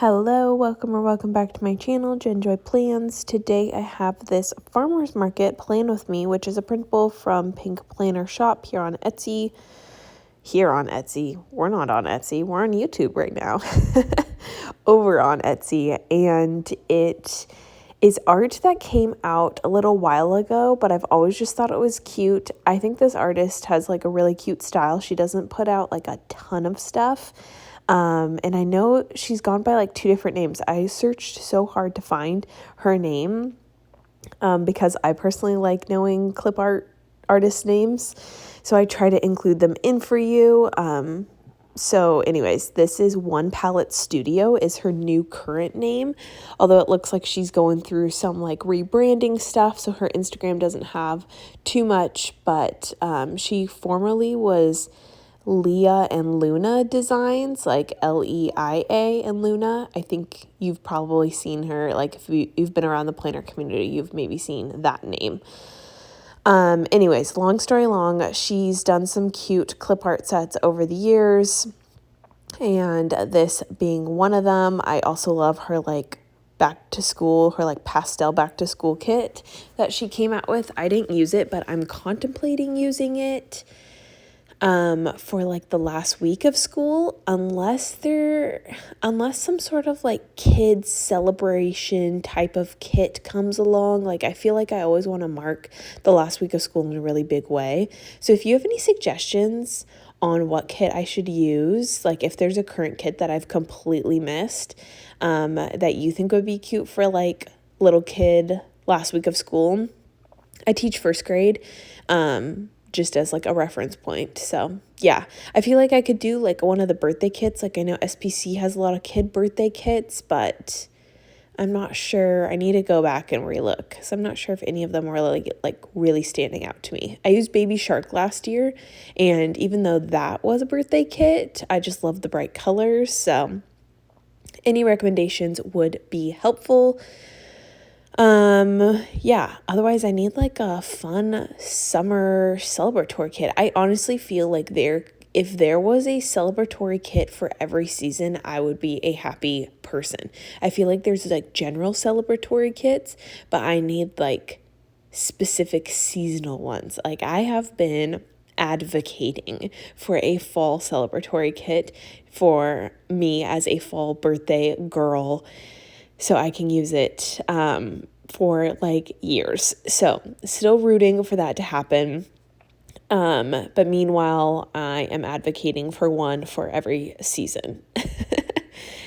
Hello, welcome back to my channel, Enjoy Plans. Today I have this farmer's market plan with me, which is a printable from Pink Planner Shop here on Etsy. We're not on Etsy, we're on YouTube right now. Over on Etsy, and it is art that came out a little while ago, but I've always just thought it was cute. I think this artist has like a really cute style. She doesn't put out like a ton of stuff. And I know she's gone by like 2 different names. I searched so hard to find her name, because I personally like knowing clip art artist names. So I try to include them in for you. So anyways, this is One Palette Studio is her new current name, although it looks like she's going through some like rebranding stuff. So her Instagram doesn't have too much, but, she formerly was Leah and Luna Designs, like Leia and Luna. I think you've probably seen her, like if you've been around the planner community, you've maybe seen that name. Anyways, long story long, she's done some cute clip art sets over the years, and this being one of them. I also love her like back to school, her like pastel back to school kit that she came out with. I didn't use it, but I'm contemplating using it for like the last week of school, unless some sort of like kids celebration type of kit comes along. Like I feel like I always want to mark the last week of school in a really big way. So if you have any suggestions on what kit I should use, like if there's a current kit that I've completely missed, that you think would be cute for like little kid last week of school. I teach first grade, just as like a reference point. So yeah, I feel like I could do like one of the birthday kits. Like I know SPC has a lot of kid birthday kits, but I'm not sure. I need to go back and relook because I'm not sure if any of them were like really standing out to me. I used Baby Shark last year, and even though that was a birthday kit, I just love the bright colors. So any recommendations would be helpful. Yeah, otherwise I need like a fun summer celebratory kit. I honestly feel like if there was a celebratory kit for every season, I would be a happy person. I feel like there's like general celebratory kits, but I need like specific seasonal ones. Like I have been advocating for a fall celebratory kit for me as a fall birthday girl, so I can use it for like years. So still rooting for that to happen. But meanwhile, I am advocating for one for every season.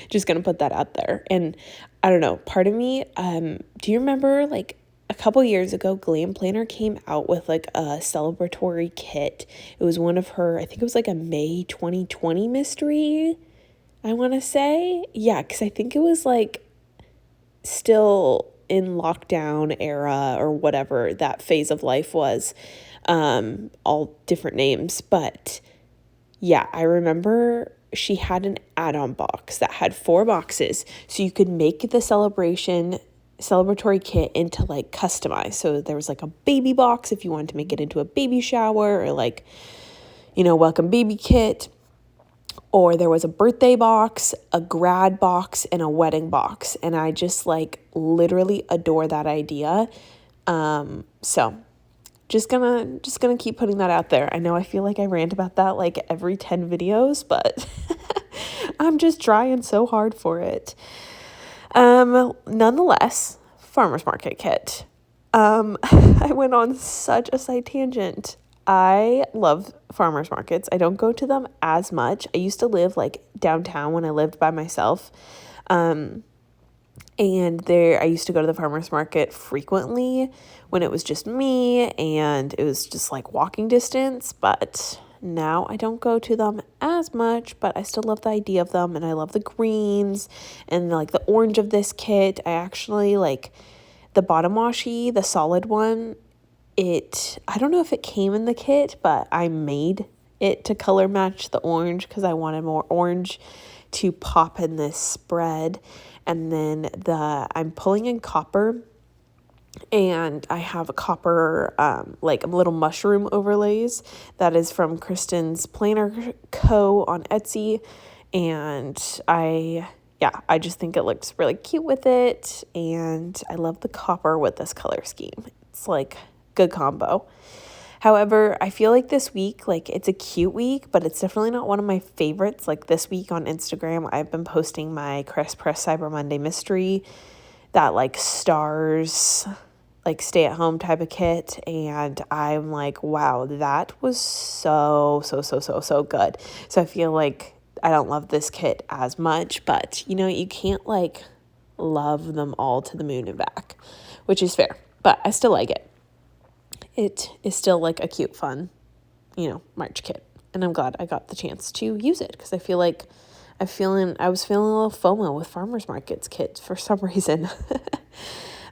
Just gonna put that out there. And I don't know, part of me, do you remember like a couple years ago, Glam Planner came out with like a celebratory kit. It was one of her, I think it was like a May 2020 mystery, I want to say. Yeah, because I think it was like still in lockdown era or whatever that phase of life was, all different names. But yeah, I remember she had an add-on box that had 4 boxes, so you could make the celebratory kit into like customized. So there was like a baby box if you wanted to make it into a baby shower, or like, welcome baby kit. Or there was a birthday box, a grad box, and a wedding box. And I just like literally adore that idea. So just gonna keep putting that out there. I know I feel like I rant about that like every 10 videos, but I'm just trying so hard for it. Nonetheless, farmer's market kit. I went on such a side tangent. I love farmers markets. I don't go to them as much. I used to live like downtown when I lived by myself. And I used to go to the farmers market frequently when it was just me and it was just like walking distance. But now I don't go to them as much, but I still love the idea of them. And I love the greens and like the orange of this kit. I actually like the bottom washi, the solid one. I don't know if it came in the kit, but I made it to color match the orange because I wanted more orange to pop in this spread. And then I'm pulling in copper, and I have a copper, like little mushroom overlays that is from Kristen's Planner Co on Etsy. And I yeah, I just think it looks really cute with it, and I love the copper with this color scheme. It's like good combo. However, I feel like this week, like it's a cute week, but it's definitely not one of my favorites. Like this week on Instagram, I've been posting my Crest Press Cyber Monday mystery that like stars like stay at home type of kit, and I'm like, wow, that was so good. So I feel like I don't love this kit as much, but you can't like love them all to the moon and back, which is fair, but I still like it. It is still like a cute, fun, March kit, and I'm glad I got the chance to use it because I feel like I was feeling a little FOMO with farmers markets kits for some reason.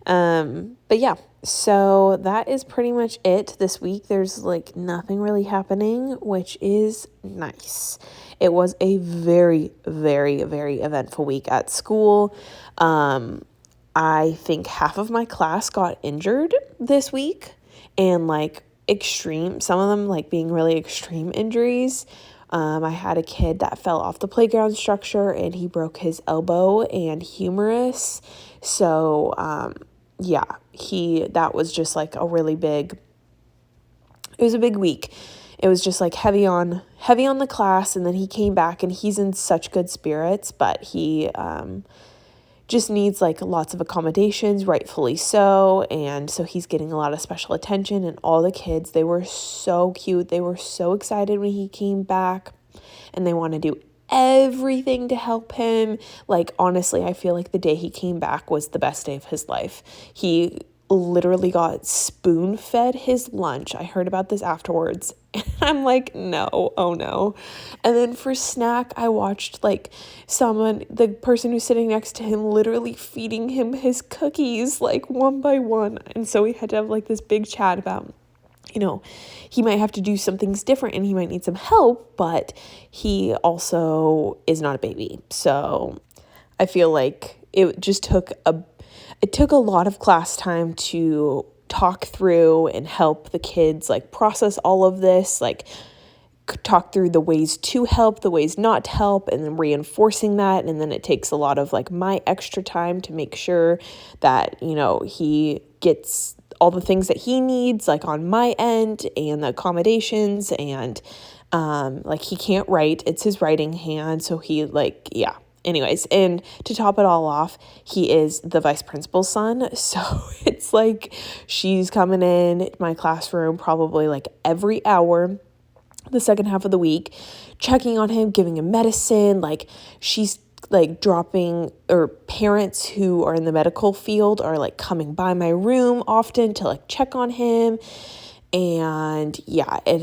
But yeah, so that is pretty much it this week. There's like nothing really happening, which is nice. It was a very, very, very eventful week at school. I think half of my class got injured this week, and like some of them like being really extreme injuries. I had a kid that fell off the playground structure and he broke his elbow and humerus. So, yeah, that was just like it was a big week. It was just like heavy on the class. And then he came back and he's in such good spirits, but he, just needs like lots of accommodations, rightfully so. And so he's getting a lot of special attention, and all the kids, they were so cute. They were so excited when he came back, and they want to do everything to help him. Like, honestly, I feel like the day he came back was the best day of his life. He literally got spoon-fed his lunch. I heard about this afterwards, and I'm like, no, oh no. And then for snack, I watched like the person who's sitting next to him, literally feeding him his cookies like one by one. And so we had to have like this big chat about, he might have to do some things different and he might need some help, but he also is not a baby. So I feel like it took a lot of class time to talk through and help the kids like process all of this, like talk through the ways to help, the ways not to help, and then reinforcing that. And then it takes a lot of like my extra time to make sure that, he gets all the things that he needs, like on my end, and the accommodations, and like he can't write, it's his writing hand. So he like, yeah. Anyways, and to top it all off, he is the vice principal's son. So it's like she's coming in my classroom probably like every hour the second half of the week, checking on him, giving him medicine. Like she's like dropping, or parents who are in the medical field are like coming by my room often to like check on him. And yeah, it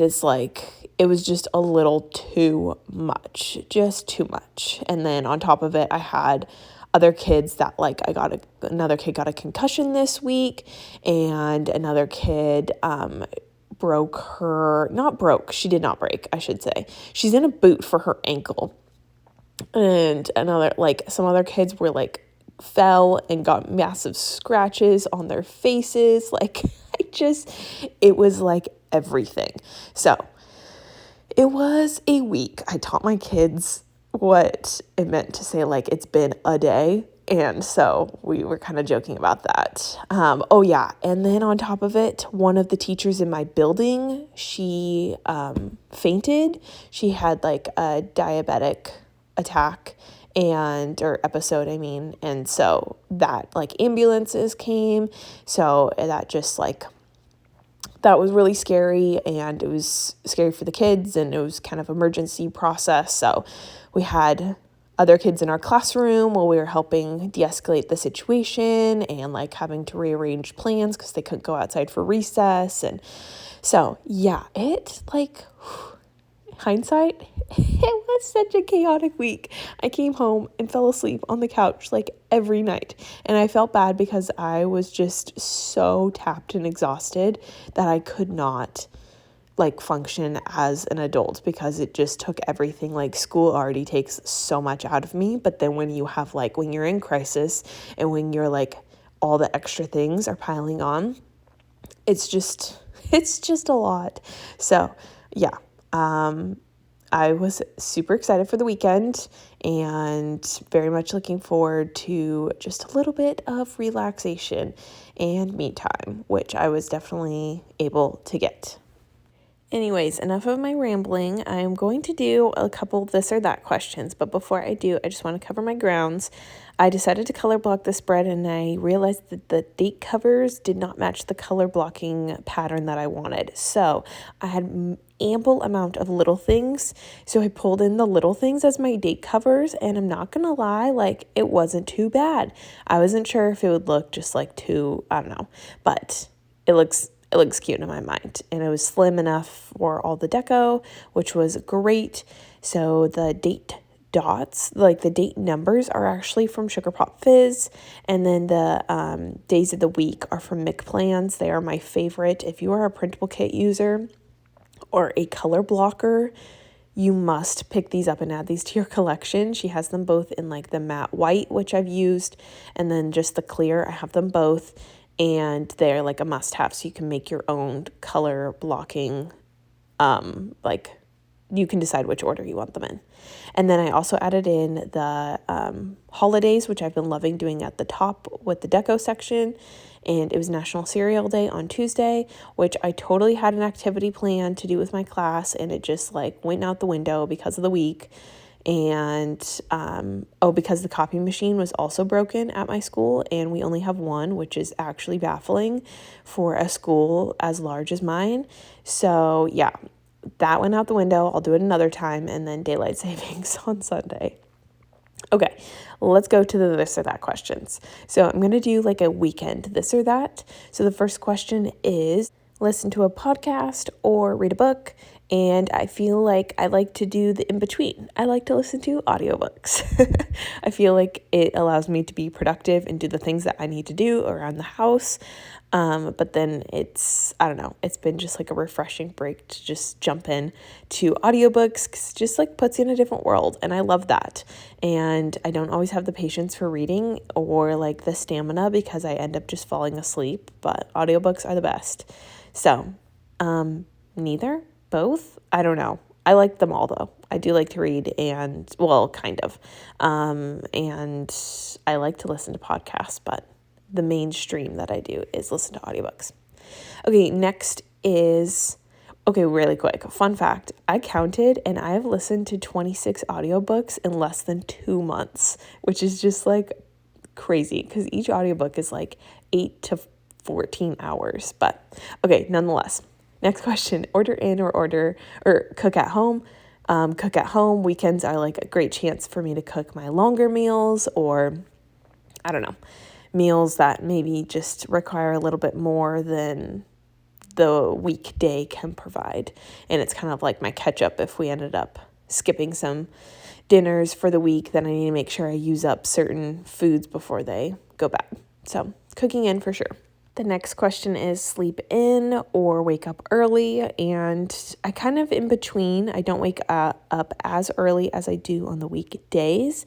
was just a little too much, just too much. And then on top of it, I had other kids that like another kid got a concussion this week, and another kid she did not break, I should say. She's in a boot for her ankle. And some other kids were like fell and got massive scratches on their faces. Like it was like everything. So it was a week. I taught my kids what it meant to say like it's been a day. And so we were kind of joking about that. Oh yeah. And then on top of it, one of the teachers in my building, she fainted. She had like a diabetic attack or episode, I mean. And so that like ambulances came. So that was really scary, and it was scary for the kids, and it was kind of emergency process. So we had other kids in our classroom while we were helping de-escalate the situation and like having to rearrange plans because they couldn't go outside for recess. And so, yeah, hindsight, it was such a chaotic week. I came home and fell asleep on the couch like every night. And I felt bad because I was just so tapped and exhausted that I could not like function as an adult because it just took everything. Like school already takes so much out of me. But then when you have when you're in crisis and when you're like all the extra things are piling on, it's just a lot. So yeah. I was super excited for the weekend, and very much looking forward to just a little bit of relaxation and me time, which I was definitely able to get. Anyways, enough of my rambling. I'm going to do a couple this or that questions, but before I do, I just want to cover my grounds. I decided to color block the spread, and I realized that the date covers did not match the color blocking pattern that I wanted. So I had ample amount of little things, so I pulled in the little things as my date covers, and I'm not gonna lie, like, it wasn't too bad. I wasn't sure if it would look just like too, I don't know, but it looks cute in my mind, and it was slim enough for all the deco, which was great. So the date dots, like the date numbers, are actually from Sugar Pop Fizz, and then the days of the week are from McPlans. They are my favorite. If you are a printable kit user or a color blocker, you must pick these up and add these to your collection. She has them both in like the matte white, which I've used, and then just the clear. I have them both, and they're like a must-have, so you can make your own color blocking, like you can decide which order you want them in. And then I also added in the holidays, which I've been loving doing at the top with the deco section. And it was National Cereal Day on Tuesday, which I totally had an activity planned to do with my class, and it just like went out the window because of the week. And because the copy machine was also broken at my school, and we only have one, which is actually baffling for a school as large as mine. So yeah, that went out the window. I'll do it another time, and then daylight savings on Sunday. Okay, let's go to the this or that questions. So I'm going to do like a weekend this or that. So the first question is, listen to a podcast or read a book. And I feel like I like to do the in-between. I like to listen to audiobooks. I feel like it allows me to be productive and do the things that I need to do around the house. But then I don't know, it's been just like a refreshing break to just jump in to audiobooks, because it just like puts you in a different world. And I love that. And I don't always have the patience for reading or like the stamina, because I end up just falling asleep, but audiobooks are the best. So, neither, both, I don't know. I like them all though. I do like to read and, well, kind of. And I like to listen to podcasts, but the mainstream that I do is listen to audiobooks. Okay, next is, really quick, fun fact. I counted, and I have listened to 26 audiobooks in less than 2 months, which is just like crazy, because each audiobook is like 8 to 14 hours. But okay, nonetheless. Next question, order in or cook at home. Cook at home. Weekends are like a great chance for me to cook my longer meals, or I don't know, meals that maybe just require a little bit more than the weekday can provide. And it's kind of like my catch up if we ended up skipping some dinners for the week, then I need to make sure I use up certain foods before they go bad. So cooking in for sure. The next question is sleep in or wake up early, and I kind of in between. I don't wake up as early as I do on the weekdays,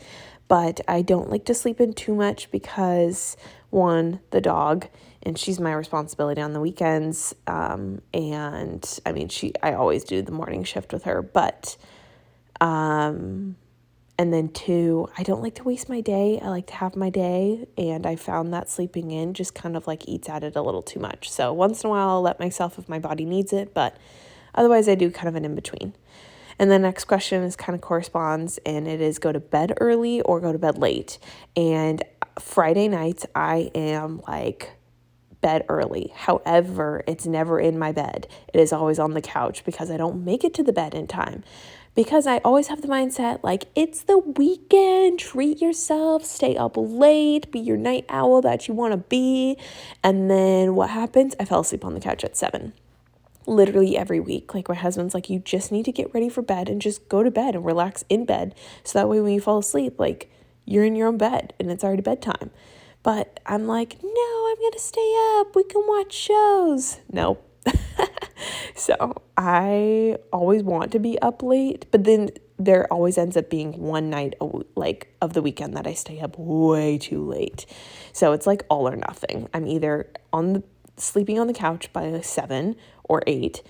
but I don't like to sleep in too much because, one, the dog, and she's my responsibility on the weekends, and I mean, I always do the morning shift with her, but and then two, I don't like to waste my day. I like to have my day, and I found that sleeping in just kind of like eats at it a little too much. So once in a while, I'll let myself if my body needs it, but otherwise I do kind of an in-between. And the next question is kind of corresponds, and it is go to bed early or go to bed late. And Friday nights, I am like bed early. However, it's never in my bed. It is always on the couch because I don't make it to the bed in time. Because I always have the mindset, like, it's the weekend, treat yourself, stay up late, be your night owl that you want to be. And then what happens? I fell asleep on the couch at 7. Literally every week. Like, my husband's like, you just need to get ready for bed and just go to bed and relax in bed. So that way when you fall asleep, like, you're in your own bed and it's already bedtime. But I'm like, no, I'm going to stay up. We can watch shows. Nope. So I always want to be up late, but then there always ends up being one night like of the weekend that I stay up way too late. So it's like all or nothing. I'm either sleeping on the couch by like 7 or 8,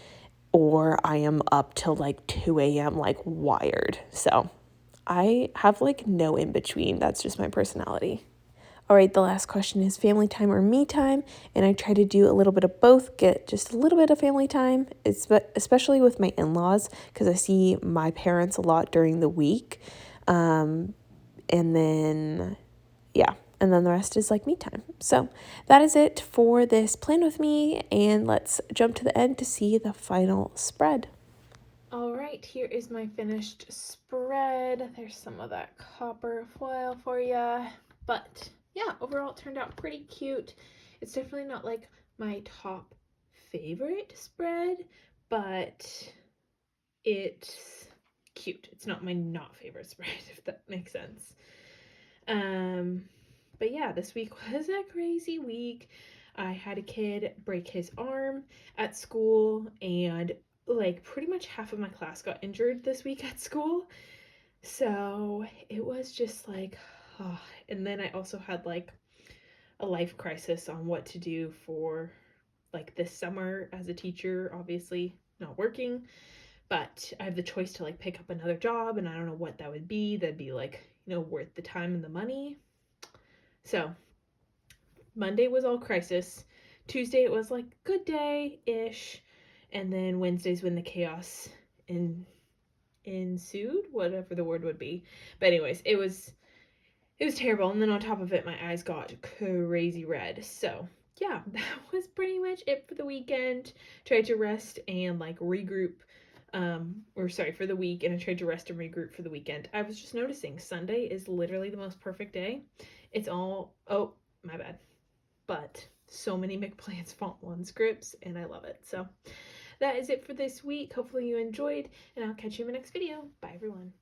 or I am up till like 2 a.m. like wired. So I have like no in between. That's just my personality. All right, the last question is family time or me time, and I try to do a little bit of both, get just a little bit of family time, especially with my in-laws, because I see my parents a lot during the week, and then, yeah, and then the rest is like me time. So that is it for this plan with me, and let's jump to the end to see the final spread. All right, here is my finished spread. There's some of that copper foil for you, but yeah, overall it turned out pretty cute. It's definitely not like my top favorite spread, but it's cute. It's not my not favorite spread, if that makes sense. But yeah, this week was a crazy week. I had a kid break his arm at school, and like pretty much half of my class got injured this week at school. So it was just like, oh. And then I also had like a life crisis on what to do for like this summer as a teacher, obviously not working, but I have the choice to like pick up another job, and I don't know what that would be. That'd be like, worth the time and the money. So Monday was all crisis. Tuesday it was like good day ish, and then Wednesday's when the chaos ensued, whatever the word would be. But anyways, it was terrible, and then on top of it, my eyes got crazy red. So yeah, that was pretty much it for the weekend. Tried to rest and like regroup. For the week, and I tried to rest and regroup for the weekend. I was just noticing Sunday is literally the most perfect day. It's all, oh, my bad. But so many McPlants Font 1 scripts, and I love it. So that is it for this week. Hopefully you enjoyed, and I'll catch you in my next video. Bye, everyone.